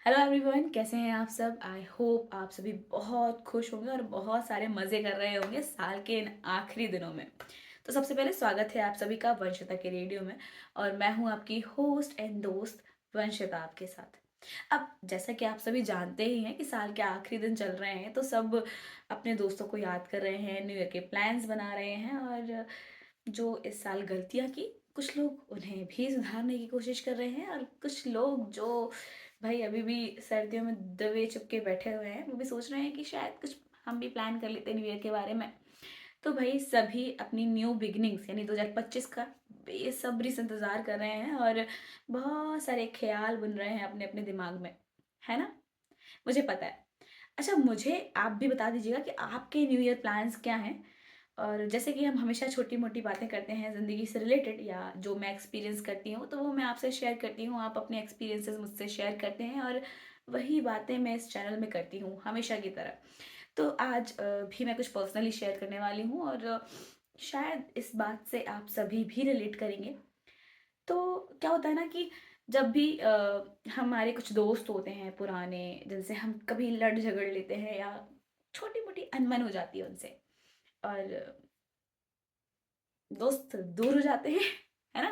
Hello everyone, कैसे हैं आप सब। आई होप आप सभी बहुत खुश होंगे और बहुत सारे मज़े कर रहे होंगे साल के इन आखिरी दिनों में। तो सबसे पहले स्वागत है आप सभी का वंशिता के रेडियो में। और मैं हूं आपकी होस्ट एंड दोस्त वंशिता आपके साथ। अब जैसा कि आप सभी जानते ही हैं कि साल के आखिरी दिन चल रहे हैं, तो सब अपने दोस्तों को याद कर रहे हैं, न्यू ईयर के प्लान्स बना रहे हैं। और जो इस साल गलतियां की, कुछ लोग उन्हें भी सुधारने की कोशिश कर रहे हैं, और कुछ लोग जो भाई अभी भी सर्दियों में दबे चुपके बैठे हुए हैं, वो भी सोच रहे हैं कि शायद कुछ हम भी प्लान कर लेते हैं न्यू ईयर के बारे में। तो भाई सभी अपनी न्यू बिगिनिंग्स यानी 2025 का बेसब्री से इंतज़ार कर रहे हैं, और बहुत सारे ख्याल बुन रहे हैं अपने अपने दिमाग में, है ना। मुझे पता है। अच्छा, मुझे आप भी बता दीजिएगा कि आपके न्यू ईयर प्लान्स क्या हैं। और जैसे कि हम हमेशा छोटी मोटी बातें करते हैं ज़िंदगी से रिलेटेड, या जो मैं एक्सपीरियंस करती हूँ तो वो मैं आपसे शेयर करती हूँ, आप अपने एक्सपीरियंसेस मुझसे शेयर करते हैं, और वही बातें मैं इस चैनल में करती हूँ हमेशा की तरह। तो आज भी मैं कुछ पर्सनली शेयर करने वाली हूँ, और शायद इस बात से आप सभी भी रिलेट करेंगे। तो क्या होता है ना कि जब भी हमारे कुछ दोस्त होते हैं पुराने, जिनसे हम कभी लड़ झगड़ लेते हैं, या छोटी मोटी अनबन हो जाती है उनसे, और दोस्त दूर हो जाते हैं, है ना।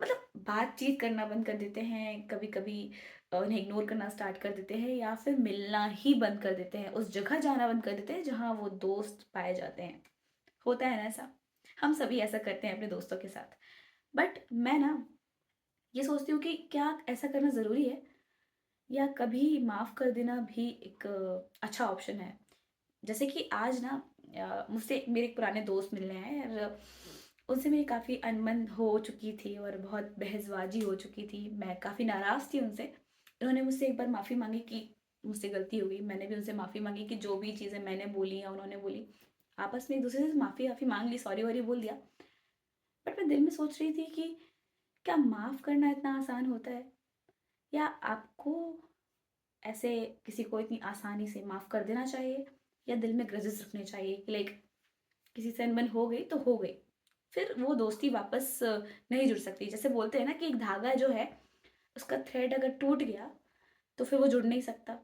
मतलब बातचीत करना बंद कर देते हैं, कभी कभी उन्हें इग्नोर करना स्टार्ट कर देते हैं, या फिर मिलना ही बंद कर देते हैं, उस जगह जाना बंद कर देते हैं जहाँ वो दोस्त पाए जाते हैं। होता है ना ऐसा। हम सभी ऐसा करते हैं अपने दोस्तों के साथ। बट मैं ना ये सोचती हूँ कि क्या ऐसा करना ज़रूरी है, या कभी माफ़ कर देना भी एक अच्छा ऑप्शन है। जैसे कि आज ना मुझसे मेरे एक पुराने दोस्त मिलने आए, और उनसे मेरी काफ़ी अनबन हो चुकी थी और बहुत बहसबाजी हो चुकी थी। मैं काफ़ी नाराज़ थी उनसे। उन्होंने मुझसे एक बार माफ़ी मांगी कि मुझसे गलती हो गई। मैंने भी उनसे माफ़ी मांगी कि जो भी चीज़ें मैंने बोली या उन्होंने बोली, आपस में एक दूसरे से माफ़ी वाफ़ी मांग ली, सॉरी वॉरी बोल दिया। बट मैं दिल में सोच रही थी कि क्या माफ़ करना इतना आसान होता है, या आपको ऐसे किसी को इतनी आसानी से माफ़ कर देना चाहिए, या दिल में ग्रजेस रखने चाहिए कि लाइक किसी से अनबन हो गई तो हो गई, फिर वो दोस्ती वापस नहीं जुड़ सकती। जैसे बोलते हैं ना कि एक धागा जो है, उसका थ्रेड अगर टूट गया तो फिर वो जुड़ नहीं सकता।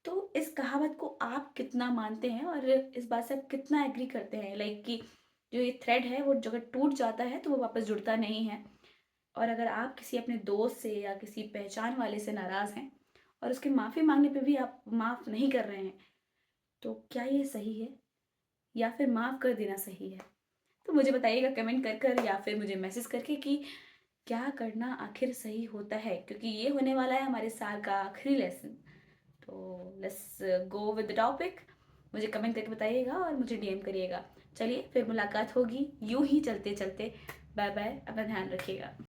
तो इस कहावत को आप कितना मानते हैं, और इस बात से आप कितना एग्री करते हैं, लाइक कि जो ये थ्रेड है वो अगर टूट जाता है तो वो वापस जुड़ता नहीं है। और अगर आप किसी अपने दोस्त से या किसी पहचान वाले से नाराज़ हैं, और उसके माफ़ी मांगने पे भी आप माफ़ नहीं कर रहे हैं, तो क्या ये सही है, या फिर माफ़ कर देना सही है। तो मुझे बताइएगा कमेंट कर कर, या फिर मुझे मैसेज करके कि क्या करना आखिर सही होता है, क्योंकि ये होने वाला है हमारे साल का आखिरी लेसन। तो let's go with the topic. मुझे कमेंट करके बताइएगा और मुझे डीएम करिएगा। चलिए फिर मुलाकात होगी यूं ही चलते चलते। बाय बाय, अपना ध्यान रखिएगा।